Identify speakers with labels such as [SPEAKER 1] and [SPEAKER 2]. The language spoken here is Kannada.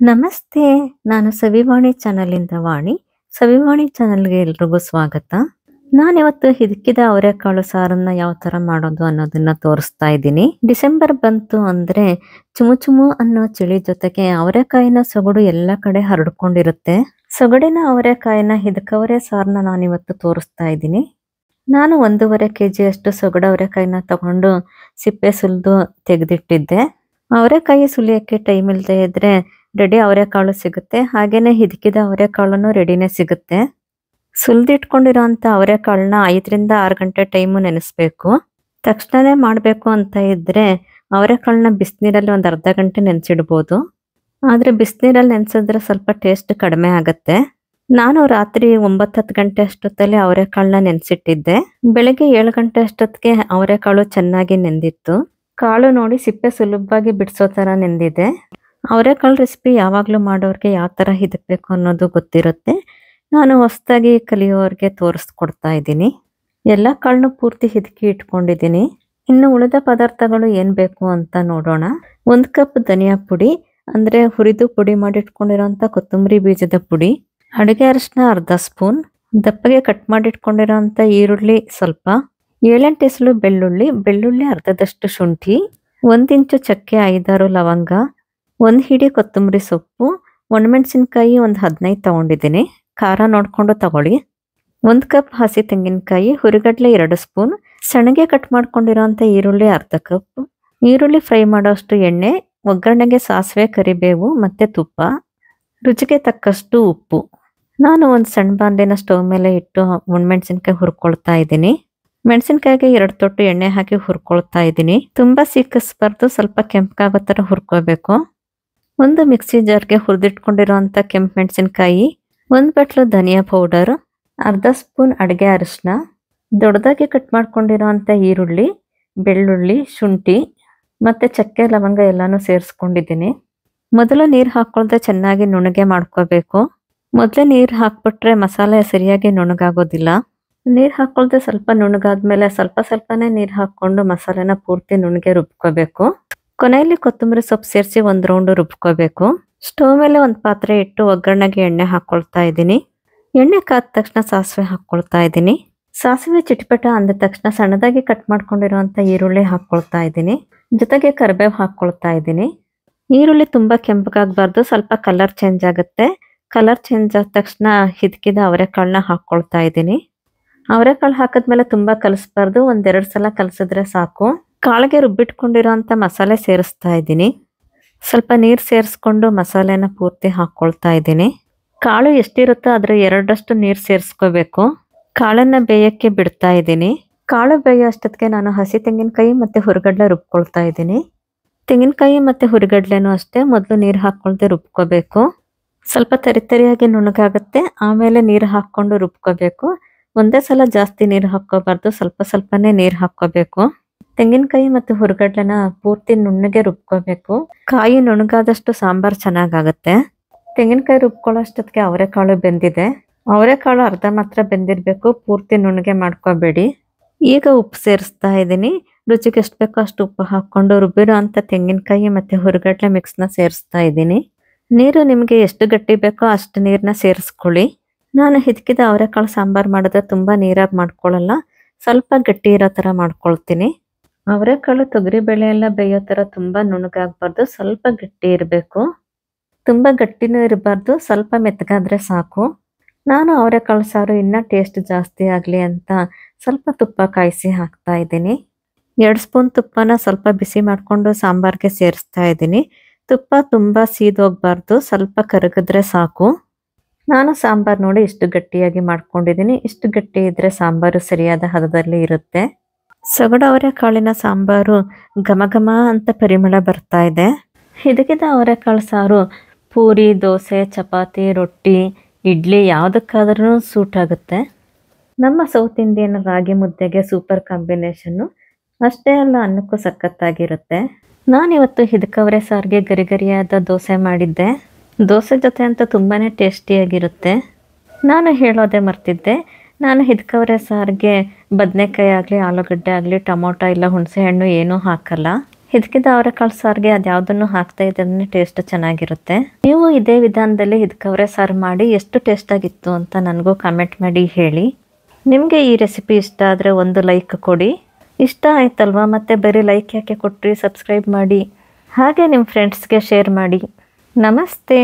[SPEAKER 1] ನಮಸ್ತೆ. ನಾನು ಸವಿವಾಣಿ ಚಾನಲಿಂದ ವಾಣಿ. ಸವಿವಾಣಿ ಚಾನಲ್‌ಗೆ ಎಲ್ರಿಗೂ ಸ್ವಾಗತ. ನಾನಿವತ್ತು ಹಿದಕಿದ ಅವರೆಕಾಳು ಸಾರನ್ನ ಯಾವ ಥರ ಮಾಡೋದು ಅನ್ನೋದನ್ನ ತೋರಿಸ್ತಾ ಇದ್ದೀನಿ. ಡಿಸೆಂಬರ್ ಬಂತು ಅಂದ್ರೆ ಚುಮು ಚುಮು ಅನ್ನೋ ಚಳಿ ಜೊತೆಗೆ ಅವರೆಕಾಯಿನ ಸೊಗಡು ಎಲ್ಲ ಕಡೆ ಹರಡ್ಕೊಂಡಿರುತ್ತೆ. ಸೊಗಡಿನ ಅವರೆಕಾಯಿನ ಹಿದಕವರೆ ಸಾರನ್ನ ನಾನಿವತ್ತು ತೋರಿಸ್ತಾ ಇದ್ದೀನಿ. ನಾನು 1.5 kg ಸೊಗಡು ಅವರೆಕಾಯಿನ ತಗೊಂಡು ಸಿಪ್ಪೆ ಸುಲಿದು ತೆಗೆದಿಟ್ಟಿದ್ದೆ. ಅವರೆಕಾಯಿ ಸುಲಿಯೋಕ್ಕೆ ಟೈಮ್ ಇಲ್ಲದೆ ಇದ್ರೆ ರೆಡಿ ಅವರೆಕಾಳು ಸಿಗುತ್ತೆ. ಹಾಗೇನೆ ಹಿದಕಿದ ಅವರೆಕಾಳನ್ನು ರೆಡಿನೇ ಸಿಗುತ್ತೆ. ಸುಲಿದಿಟ್ಕೊಂಡಿರೋಂಥ ಅವರೆಕಾಳನ್ನ 5ರಿಂದ 6 ಗಂಟೆ ಟೈಮು ನೆನೆಸ್ಬೇಕು. ತಕ್ಷಣನೇ ಮಾಡಬೇಕು ಅಂತ ಇದ್ರೆ ಅವರೆಕಾಳನ್ನ ಬಿಸಿನೀರಲ್ಲಿ ಒಂದು ಅರ್ಧ ಗಂಟೆ ನೆನೆಸಿಡ್ಬೋದು. ಆದರೆ ಬಿಸಿನೀರಲ್ಲಿ ನೆನೆಸಿದ್ರೆ ಸ್ವಲ್ಪ ಟೇಸ್ಟ್ ಕಡಿಮೆ ಆಗುತ್ತೆ. ನಾನು ರಾತ್ರಿ 9-10 ಗಂಟೆ ಅಷ್ಟೊತ್ತಲ್ಲಿ ಅವರೆಕಾಳನ್ನ ನೆನೆಸಿಟ್ಟಿದ್ದೆ. ಬೆಳಗ್ಗೆ 7 ಗಂಟೆ ಅಷ್ಟೊತ್ತಿಗೆ ಅವರೆಕಾಳು ಚೆನ್ನಾಗಿ ನೆಂದಿತ್ತು. ಕಾಳು ನೋಡಿ ಸಿಪ್ಪೆ ಸುಲಭವಾಗಿ ಬಿಡಿಸೋ ಥರ ನೆಂದಿದೆ. ಅವರೆಕಾಳು ರೆಸಿಪಿ ಯಾವಾಗಲೂ ಮಾಡೋರಿಗೆ ಯಾವ ಥರ ಹಿದಕಬೇಕು ಅನ್ನೋದು ಗೊತ್ತಿರುತ್ತೆ. ನಾನು ಹೊಸದಾಗಿ ಕಲಿಯೋರಿಗೆ ತೋರಿಸ್ಕೊಡ್ತಾ ಇದ್ದೀನಿ. ಎಲ್ಲ ಕಾಳನ್ನು ಪೂರ್ತಿ ಹಿದಕಿ ಇಟ್ಕೊಂಡಿದ್ದೀನಿ. ಇನ್ನು ಉಳಿದ ಪದಾರ್ಥಗಳು ಏನು ಬೇಕು ಅಂತ ನೋಡೋಣ. 1 ಕಪ್ ಧನಿಯಾ ಪುಡಿ, ಅಂದರೆ ಹುರಿದು ಪುಡಿ ಮಾಡಿ ಇಟ್ಕೊಂಡಿರೋಂಥ ಕೊತ್ತಂಬರಿ ಬೀಜದ ಪುಡಿ, ಅಡುಗೆ ಅರಿಶಿನ ಅರ್ಧ ಸ್ಪೂನ್, ದಪ್ಪಗೆ ಕಟ್ ಮಾಡಿ ಇಟ್ಕೊಂಡಿರೋಂಥ ಈರುಳ್ಳಿ ಸ್ವಲ್ಪ, 7-8 ಎಸಳು ಬೆಳ್ಳುಳ್ಳಿ ಅರ್ಧದಷ್ಟು ಶುಂಠಿ, 1 ಇಂಚು ಚಕ್ಕೆ, 5-6 ಲವಂಗ, 1 ಹಿಡಿ ಕೊತ್ತಂಬರಿ ಸೊಪ್ಪು, ಒಣಮೆಣಸಿನ್ಕಾಯಿ ಒಂದು 15 ತಗೊಂಡಿದ್ದೀನಿ. ಖಾರ ನೋಡಿಕೊಂಡು ತಗೊಳ್ಳಿ. 1 ಕಪ್ ಹಸಿ ತೆಂಗಿನಕಾಯಿ, ಹುರಿಗಡಲೆ 2 ಸ್ಪೂನ್, ಸಣ್ಣಗೆ ಕಟ್ ಮಾಡ್ಕೊಂಡಿರೋಂಥ ಈರುಳ್ಳಿ ಅರ್ಧ ಕಪ್, ಈರುಳ್ಳಿ ಫ್ರೈ ಮಾಡೋಷ್ಟು ಎಣ್ಣೆ, ಒಗ್ಗರಣೆಗೆ ಸಾಸಿವೆ, ಕರಿಬೇವು ಮತ್ತು ತುಪ್ಪ, ರುಚಿಗೆ ತಕ್ಕಷ್ಟು ಉಪ್ಪು. ನಾನು ಒಂದು ಸಣ್ಣ ಬಾಂಡೆನ ಸ್ಟವ್ ಮೇಲೆ ಇಟ್ಟು ಒಣಮೆಣಸಿನ್ಕಾಯಿ ಹುರ್ಕೊಳ್ತಾ ಇದ್ದೀನಿ. ಮೆಣಸಿನ್ಕಾಯಿಗೆ 2 ತೊಟ್ಟು ಎಣ್ಣೆ ಹಾಕಿ ಹುರ್ಕೊಳ್ತಾ ಇದ್ದೀನಿ. ತುಂಬ ಸಿಕ್ಕಿಸ್ಬಾರ್ದು, ಸ್ವಲ್ಪ ಕೆಂಪಗಾಗೋ ಥರ ಹುರ್ಕೋಬೇಕು. ಒಂದು ಮಿಕ್ಸಿ ಜಾರ್ಗೆ ಹುರಿದಿಟ್ಕೊಂಡಿರೋಂಥ ಕೆಂಪು ಮೆಣಸಿನ್ಕಾಯಿ, 1 ಬಟ್ಲು ಧನಿಯಾ ಪೌಡರ್, ಅರ್ಧ ಸ್ಪೂನ್ ಅಡುಗೆ ಅರಿಶಿನ, ದೊಡ್ಡದಾಗಿ ಕಟ್ ಮಾಡ್ಕೊಂಡಿರೋಂಥ ಈರುಳ್ಳಿ, ಬೆಳ್ಳುಳ್ಳಿ, ಶುಂಠಿ ಮತ್ತು ಚಕ್ಕೆ ಲವಂಗ ಎಲ್ಲನೂ ಸೇರಿಸ್ಕೊಂಡಿದ್ದೀನಿ. ಮೊದಲು ನೀರು ಹಾಕ್ಕೊಳ್ದೆ ಚೆನ್ನಾಗಿ ನುಣ್ಣಗೆ ಮಾಡ್ಕೋಬೇಕು. ಮೊದಲೇ ನೀರು ಹಾಕ್ಬಿಟ್ರೆ ಮಸಾಲೆ ಸರಿಯಾಗಿ ನುಣ್ಣಗಾಗೋದಿಲ್ಲ. ನೀರು ಹಾಕ್ಕೊಳ್ದೆ ಸ್ವಲ್ಪ ನುಣ್ಣಗಾದ್ಮೇಲೆ ಸ್ವಲ್ಪನೇ ನೀರು ಹಾಕ್ಕೊಂಡು ಮಸಾಲೆನ ಪೂರ್ತಿ ನುಣ್ಣಗೆ ರುಬ್ಕೋಬೇಕು. ಕೊನೆಯಲ್ಲಿ ಕೊತ್ತಂಬರಿ ಸೊಪ್ಪು ಸೇರಿಸಿ 1 ರೌಂಡು ರುಬ್ಕೋಬೇಕು. ಸ್ಟವ್ ಮೇಲೆ ಒಂದು ಪಾತ್ರೆ ಇಟ್ಟು ಒಗ್ಗರಣೆಗೆ ಎಣ್ಣೆ ಹಾಕ್ಕೊಳ್ತಾ ಇದ್ದೀನಿ. ಎಣ್ಣೆ ಕಾದ ತಕ್ಷಣ ಸಾಸಿವೆ ಹಾಕ್ಕೊಳ್ತಾ ಇದ್ದೀನಿ. ಸಾಸಿವೆ ಚಿಟಪಟ ಅಂದ ತಕ್ಷಣ ಸಣ್ಣದಾಗಿ ಕಟ್ ಮಾಡ್ಕೊಂಡಿರೋಂಥ ಈರುಳ್ಳಿ ಹಾಕ್ಕೊಳ್ತಾ ಇದ್ದೀನಿ. ಜೊತೆಗೆ ಕರಿಬೇವು ಹಾಕ್ಕೊಳ್ತಾ ಇದ್ದೀನಿ. ಈರುಳ್ಳಿ ತುಂಬ ಕೆಂಪಗಾಗಬಾರ್ದು, ಸ್ವಲ್ಪ ಕಲರ್ ಚೇಂಜ್ ಆಗುತ್ತೆ. ಕಲರ್ ಚೇಂಜ್ ಆದ ತಕ್ಷಣ ಹಿದಕಿದ ಅವರೆಕಾಳನ್ನ ಹಾಕ್ಕೊಳ್ತಾ ಇದ್ದೀನಿ. ಅವರೆಕಾಳು ಹಾಕಿದ್ಮೇಲೆ ತುಂಬ ಕಲಿಸ್ಬಾರ್ದು, 1-2 ಸಲ ಕಲಿಸಿದ್ರೆ ಸಾಕು. ಕಾಳಿಗೆ ರುಬ್ಬಿಟ್ಕೊಂಡಿರೋಂಥ ಮಸಾಲೆ ಸೇರಿಸ್ತಾ ಇದ್ದೀನಿ. ಸ್ವಲ್ಪ ನೀರು ಸೇರಿಸ್ಕೊಂಡು ಮಸಾಲೆನ ಪೂರ್ತಿ ಹಾಕ್ಕೊಳ್ತಾ ಇದ್ದೀನಿ. ಕಾಳು ಎಷ್ಟಿರುತ್ತೋ ಅದರ 2ರಷ್ಟು ನೀರು ಸೇರಿಸ್ಕೋಬೇಕು. ಕಾಳನ್ನು ಬೇಯೋಕ್ಕೆ ಬಿಡ್ತಾ ಇದ್ದೀನಿ. ಕಾಳು ಬೇಯೋ ಅಷ್ಟೊತ್ತಿಗೆ ನಾನು ಹಸಿ ತೆಂಗಿನಕಾಯಿ ಮತ್ತು ಹುರಿಗಡಲೆ ರುಬ್ಕೊಳ್ತಾ ಇದ್ದೀನಿ. ತೆಂಗಿನಕಾಯಿ ಮತ್ತು ಹುರಿಗಡಲೆನೂ ಅಷ್ಟೇ ಮೊದಲು ನೀರು ಹಾಕ್ಕೊಳ್ದೆ ರುಬ್ಕೋಬೇಕು. ಸ್ವಲ್ಪ ತರಿಯಾಗಿ ನುಣ್ಣಗಾಗುತ್ತೆ, ಆಮೇಲೆ ನೀರು ಹಾಕ್ಕೊಂಡು ರುಬ್ಕೋಬೇಕು. ಒಂದೇ ಸಲ ಜಾಸ್ತಿ ನೀರು ಹಾಕ್ಕೋಬಾರ್ದು, ಸ್ವಲ್ಪನೇ ನೀರು ಹಾಕ್ಕೋಬೇಕು. ತೆಂಗಿನಕಾಯಿ ಮತ್ತು ಹುರಿಗಡ್ಲೆನ ಪೂರ್ತಿ ನುಣ್ಣಗೆ ರುಬ್ಕೋಬೇಕು. ಕಾಯಿ ನುಣ್ಣಗಾದಷ್ಟು ಸಾಂಬಾರು ಚೆನ್ನಾಗಾಗುತ್ತೆ. ತೆಂಗಿನಕಾಯಿ ರುಬ್ಕೊಳ್ಳೋ ಅಷ್ಟೊತ್ತಿಗೆ ಅವರೆಕಾಳು ಬೆಂದಿದೆ. ಅವರೆಕಾಳು ಅರ್ಧ ಮಾತ್ರ ಬೆಂದಿರಬೇಕು, ಪೂರ್ತಿ ನುಣ್ಣಗೆ ಮಾಡ್ಕೋಬೇಡಿ. ಈಗ ಉಪ್ಪು ಸೇರಿಸ್ತಾ ಇದ್ದೀನಿ. ರುಚಿಗೆ ಎಷ್ಟು ಬೇಕೋ ಅಷ್ಟು ಉಪ್ಪು ಹಾಕ್ಕೊಂಡು ರುಬ್ಬಿರೋ ಅಂಥ ತೆಂಗಿನಕಾಯಿ ಮತ್ತು ಹುರಿಗಡ್ಲೆ ಮಿಕ್ಸ್ನ ಸೇರಿಸ್ತಾ ಇದ್ದೀನಿ. ನೀರು ನಿಮಗೆ ಎಷ್ಟು ಗಟ್ಟಿ ಬೇಕೋ ಅಷ್ಟು ನೀರನ್ನ ಸೇರಿಸ್ಕೊಳ್ಳಿ. ನಾನು ಹಿದಕಿದ ಅವರೆಕಾಳು ಸಾಂಬಾರು ಮಾಡಿದ್ರೆ ತುಂಬ ನೀರಾಗಿ ಮಾಡ್ಕೊಳ್ಳಲ್ಲ, ಸ್ವಲ್ಪ ಗಟ್ಟಿ ಇರೋ ಥರ ಮಾಡ್ಕೊಳ್ತೀನಿ. ಅವರೆಕಾಳು ತೊಗರಿಬೇಳೆ ಎಲ್ಲ ಬೇಯೋ ಥರ ತುಂಬ ನುಣ್ಣಗಾಗಬಾರ್ದು, ಸ್ವಲ್ಪ ಗಟ್ಟಿ ಇರಬೇಕು. ತುಂಬ ಗಟ್ಟಿನೂ ಇರಬಾರ್ದು, ಸ್ವಲ್ಪ ಮೆತ್ತಗಾದರೆ ಸಾಕು. ನಾನು ಅವರೆಕಾಳು ಸಾರು ಇನ್ನೂ ಟೇಸ್ಟ್ ಜಾಸ್ತಿ ಆಗಲಿ ಅಂತ ಸ್ವಲ್ಪ ತುಪ್ಪ ಕಾಯಿಸಿ ಹಾಕ್ತಾ ಇದ್ದೀನಿ. 2 ಸ್ಪೂನ್ ತುಪ್ಪನ ಸ್ವಲ್ಪ ಬಿಸಿ ಮಾಡಿಕೊಂಡು ಸಾಂಬಾರಿಗೆ ಸೇರಿಸ್ತಾ ಇದ್ದೀನಿ. ತುಪ್ಪ ತುಂಬ ಸೀದೋಗಬಾರ್ದು, ಸ್ವಲ್ಪ ಕರಗಿದ್ರೆ ಸಾಕು. ನಾನು ಸಾಂಬಾರು ನೋಡಿ ಇಷ್ಟು ಗಟ್ಟಿಯಾಗಿ ಮಾಡ್ಕೊಂಡಿದ್ದೀನಿ. ಇಷ್ಟು ಗಟ್ಟಿ ಇದ್ದರೆ ಸಾಂಬಾರು ಸರಿಯಾದ ಹದದಲ್ಲಿ ಇರುತ್ತೆ. ಸೊಗಡು ಅವರೆಕಾಳಿನ ಸಾಂಬಾರು ಘಮ ಘಮ ಅಂತ ಪರಿಮಳ ಬರ್ತಾ ಇದೆ. ಹಿದಕಿದ ಅವರೆಕಾಳು ಸಾರು ಪೂರಿ, ದೋಸೆ, ಚಪಾತಿ, ರೊಟ್ಟಿ, ಇಡ್ಲಿ ಯಾವುದಕ್ಕಾದ್ರೂ ಸೂಟ್ ಆಗುತ್ತೆ. ನಮ್ಮ ಸೌತ್ ಇಂಡಿಯನ್ ರಾಗಿ ಮುದ್ದೆಗೆ ಸೂಪರ್ ಕಾಂಬಿನೇಷನ್ನು. ಅಷ್ಟೇ ಅಲ್ಲ, ಅನ್ನಕ್ಕೂ ಸಖತ್ತಾಗಿರುತ್ತೆ. ನಾನಿವತ್ತು ಹಿದಕವರೆ ಸಾರಿಗೆ ಗರಿಗರಿಯಾದ ದೋಸೆ ಮಾಡಿದ್ದೆ. ದೋಸೆ ಜೊತೆ ಅಂತೂ ತುಂಬಾ ಟೇಸ್ಟಿಯಾಗಿರುತ್ತೆ. ನಾನು ಹೇಳೋದೇ ಮರ್ತಿದ್ದೆ, ನಾನು ಹಿದಕವರೆ ಸಾರಿಗೆ ಬದನೆಕಾಯಿ ಆಗಲಿ, ಆಲೂಗಡ್ಡೆ ಆಗಲಿ, ಟೊಮೊಟೊ ಇಲ್ಲ ಹುಣಸೆ ಹಣ್ಣು ಏನೂ ಹಾಕಲ್ಲ. ಹಿದಕಿದ ಅವರೆಕಾಳು ಸಾರಿಗೆ ಅದ್ಯಾವುದನ್ನು ಹಾಕ್ತಾ ಇದ್ರೆ ಟೇಸ್ಟ್ ಚೆನ್ನಾಗಿರುತ್ತೆ. ನೀವು ಇದೇ ವಿಧಾನದಲ್ಲಿ ಹಿದಕವರೆ ಸಾರು ಮಾಡಿ ಎಷ್ಟು ಟೇಸ್ಟ್ ಆಗಿತ್ತು ಅಂತ ನನಗೂ ಕಾಮೆಂಟ್ ಮಾಡಿ ಹೇಳಿ. ನಿಮಗೆ ಈ ರೆಸಿಪಿ ಇಷ್ಟ ಆದರೆ ಒಂದು ಲೈಕ್ ಕೊಡಿ. ಇಷ್ಟ ಆಯ್ತಲ್ವಾ? ಮತ್ತೆ ಬರೀ ಲೈಕ್ ಯಾಕೆ ಕೊಟ್ರಿ? ಸಬ್ಸ್ಕ್ರೈಬ್ ಮಾಡಿ, ಹಾಗೆ ನಿಮ್ಮ ಫ್ರೆಂಡ್ಸ್ಗೆ ಶೇರ್ ಮಾಡಿ. ನಮಸ್ತೆ.